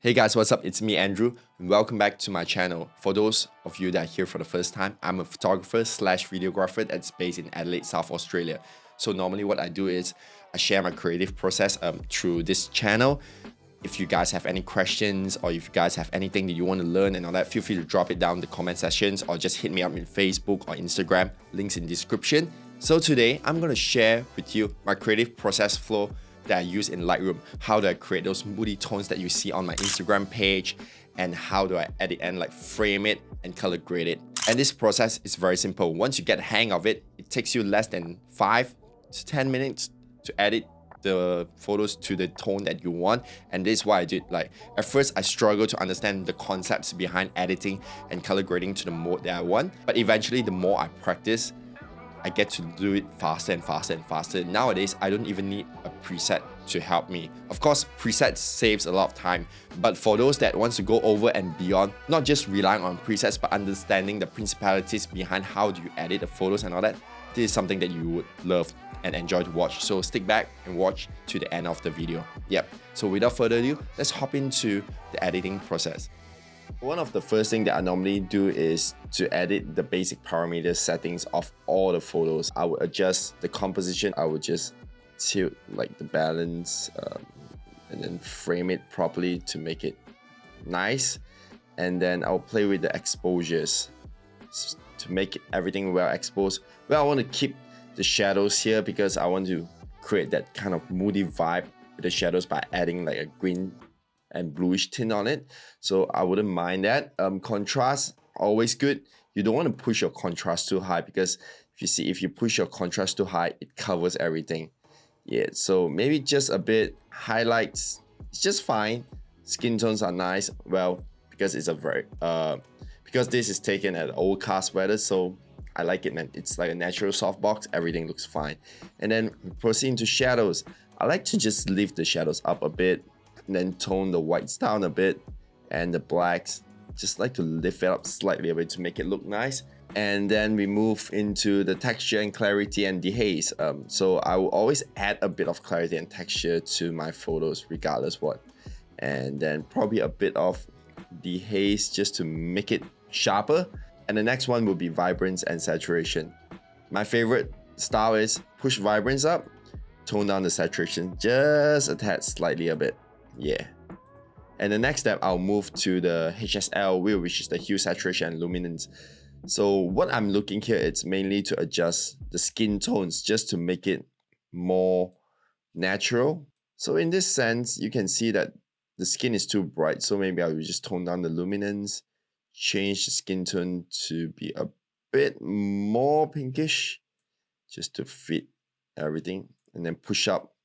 Hey guys, what's up? It's me, Andrew, and welcome back to my channel. For those of you that are here for the first time, I'm a photographer slash videographer that's based in Adelaide, South Australia. So normally what I do is I share my creative process through this channel. If you guys have any questions or if you guys have anything that you want to learn and all that, feel free to drop it down in the comment sections or just hit me up in Facebook or Instagram, links in the description. So today, I'm going to share with you my creative process flow that I use in Lightroom. How do I create those moody tones that you see on my Instagram page, and how do I at the end like frame it and color grade it. And this process is very simple. Once you get the hang of it, it takes you less than 5 to 10 minutes to edit the photos to the tone that you want. And this is why I did. Like at first I struggled to understand the concepts behind editing and color grading to the mode that I want, but eventually the more I practice, I get to do it faster and faster and faster. Nowadays, I don't even need a preset to help me. Of course, presets saves a lot of time, but for those that wants to go over and beyond, not just relying on presets, but understanding the principalities behind how do you edit the photos and all that, this is something that you would love and enjoy to watch. So stick back and watch to the end of the video. Yep, so without further ado, let's hop into the editing process. One of the first things that I normally do is to edit the basic parameter settings of all the photos. I would adjust the composition. I would just tilt like the balance and then frame it properly to make it nice. And then I'll play with the exposures to make everything well exposed. Well, I want to keep the shadows here because I want to create that kind of moody vibe with the shadows by adding like a green and bluish tint on it, so I wouldn't mind that. Contrast, always good. You don't want to push your contrast too high because if you push your contrast too high, it covers everything. Yeah, so maybe just a bit highlights, it's just fine. Skin tones are nice, well, because it's a very because this is taken at old cast weather, so I like it, man. It's like a natural softbox, everything looks fine. And then proceed into shadows. I like to just lift the shadows up a bit, and then tone the whites down a bit, and the blacks just like to lift it up slightly a bit to make it look nice. And then we move into the texture and clarity and dehaze. So I will always add a bit of clarity and texture to my photos regardless what, and then probably a bit of dehaze just to make it sharper. And the next one will be vibrance and saturation. My favorite style is push vibrance up, tone down the saturation just a tad slightly a bit. Yeah. And the next step, I'll move to the HSL wheel, which is the hue, saturation, and luminance. So what I'm looking here, it's mainly to adjust the skin tones just to make it more natural. So in this sense, you can see that the skin is too bright. So maybe I will just tone down the luminance, change the skin tone to be a bit more pinkish, just to fit everything, and then push up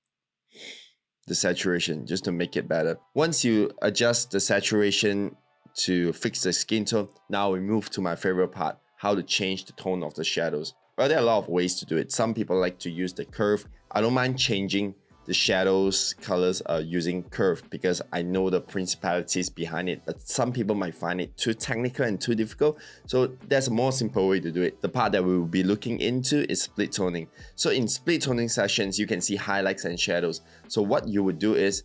the saturation just to make it better. Once you adjust the saturation to fix the skin tone, now we move to my favorite part, how to change the tone of the shadows. Well, there are a lot of ways to do it. Some people like to use the curve. I don't mind changing the shadows colors using curve because I know the principalities behind it, but some people might find it too technical and too difficult. So there's a more simple way to do it. The part that we will be looking into is split toning. So in split toning sessions, you can see highlights and shadows. So what you would do is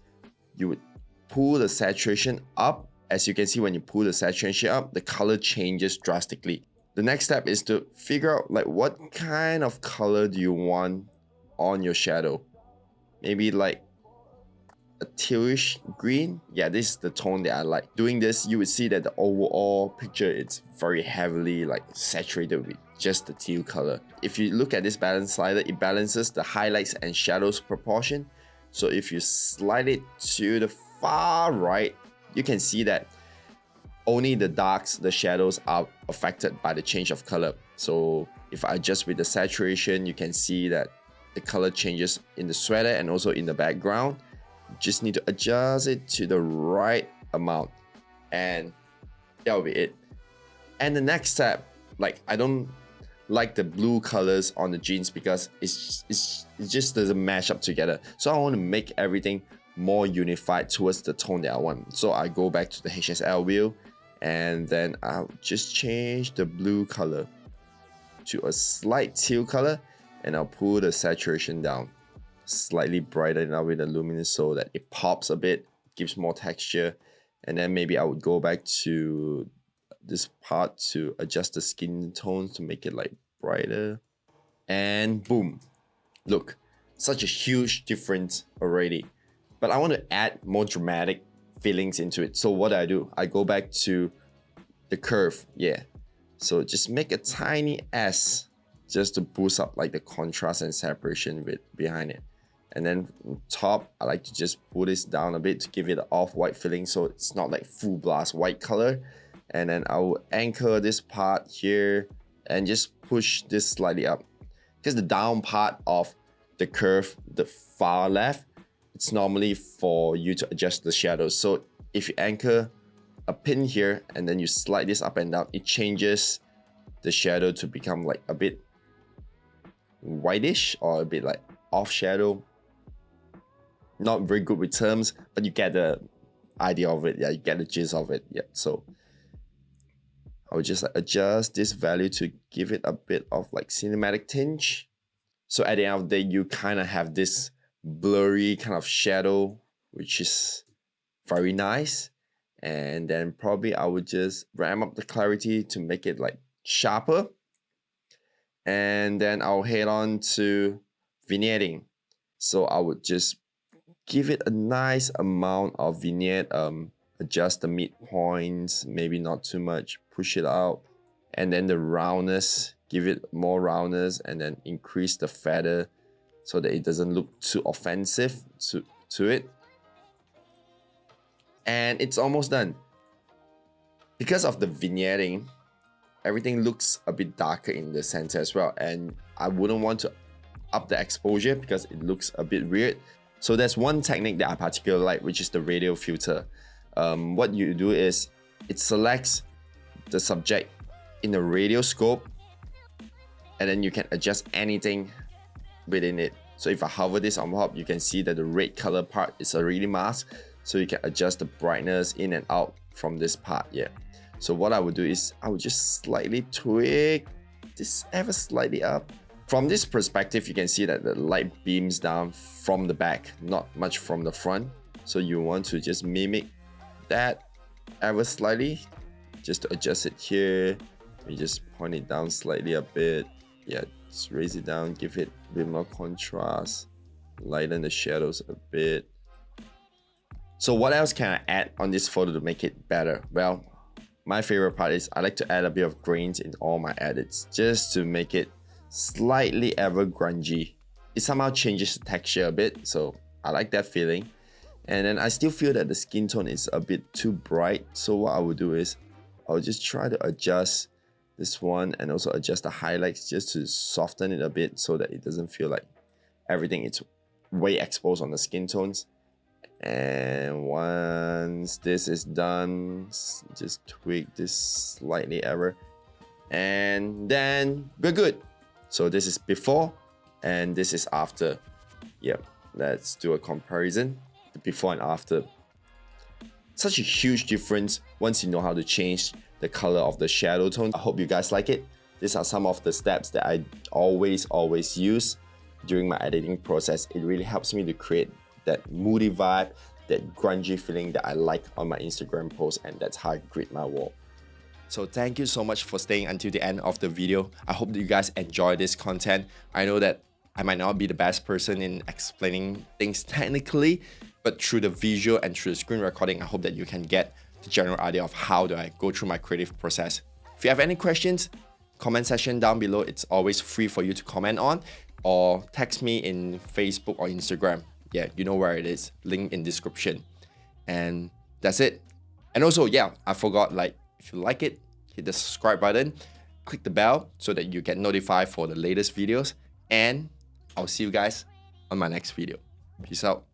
you would pull the saturation up. As you can see, when you pull the saturation up, the color changes drastically. The next step is to figure out like what kind of color do you want on your shadow. Maybe like a tealish green. Yeah, this is the tone that I like. Doing this, you would see that the overall picture, it's very heavily like saturated with just the teal color. If you look at this balance slider, it balances the highlights and shadows proportion. So if you slide it to the far right, you can see that only the darks, the shadows are affected by the change of color. So if I adjust with the saturation, you can see that the color changes in the sweater and also in the background. You just need to adjust it to the right amount, and that will be it. And the next step, like I don't like the blue colors on the jeans because it just doesn't match up together. So I want to make everything more unified towards the tone that I want. So I go back to the HSL wheel, and then I'll just change the blue color to a slight teal color, and I'll pull the saturation down slightly brighter now with the luminance so that it pops a bit, gives more texture, And then maybe I would go back to this part to adjust the skin tones to make it like brighter. And boom, look, such a huge difference already. But I want to add more dramatic feelings into it. So what do? I go back to the curve, yeah. So just make a tiny S just to boost up like the contrast and separation behind it. And then on top, I like to just pull this down a bit to give it an off-white feeling so it's not like full blast white color. And then I will anchor this part here and just push this slightly up. Because the down part of the curve, the far left, it's normally for you to adjust the shadows. So if you anchor a pin here and then you slide this up and down, it changes the shadow to become like a bit whitish or a bit like off shadow. Not very good with terms, but you get the idea of it. Yeah, you get the gist of it. Yeah, so I would just like adjust this value to give it a bit of like cinematic tinge. So at the end of the day, you kind of have this blurry kind of shadow, which is very nice. And then probably I would just ramp up the clarity to make it like sharper. And then I'll head on to vignetting. So I would just give it a nice amount of vignette, adjust the midpoints, maybe not too much, push it out. And then the roundness, give it more roundness and then increase the feather so that it doesn't look too offensive to it. And it's almost done. Because of the vignetting, everything looks a bit darker in the center as well. And I wouldn't want to up the exposure because it looks a bit weird. So there's one technique that I particularly like, which is the radial filter. What you do is it selects the subject in the radial scope and then you can adjust anything within it. So if I hover this on top, you can see that the red color part is already masked. So you can adjust the brightness in and out from this part, yeah. So what I would do is I would just slightly tweak this ever slightly up. From this perspective, you can see that the light beams down from the back, not much from the front. So you want to just mimic that ever slightly, just to adjust it here. You just point it down slightly a bit. Yeah, just raise it down, give it a bit more contrast, lighten the shadows a bit. So what else can I add on this photo to make it better? Well, my favorite part is I like to add a bit of grains in all my edits, just to make it slightly ever grungy. It somehow changes the texture a bit, so I like that feeling. And then I still feel that the skin tone is a bit too bright, so what I would do is I'll just try to adjust this one and also adjust the highlights just to soften it a bit so that it doesn't feel like everything is way exposed on the skin tones. And once this is done, just tweak this slightly ever and then we're good. So this is before and this is after. Yep, let's do a comparison, the before and after. Such a huge difference once you know how to change the color of the shadow tone. I hope you guys like it. These are some of the steps that I always use during my editing process. It really helps me to create that moody vibe, that grungy feeling that I like on my Instagram post, and that's how I create my wall. So thank you so much for staying until the end of the video. I hope that you guys enjoy this content. I know that I might not be the best person in explaining things technically, but through the visual and through the screen recording, I hope that you can get the general idea of how do I go through my creative process. If you have any questions, comment section down below. It's always free for you to comment on, or text me in Facebook or Instagram. Yeah, you know where it is, link in description. And that's it. And also, yeah, I forgot, like, if you like it, hit the subscribe button, click the bell so that you get notified for the latest videos, and I'll see you guys on my next video. Peace out.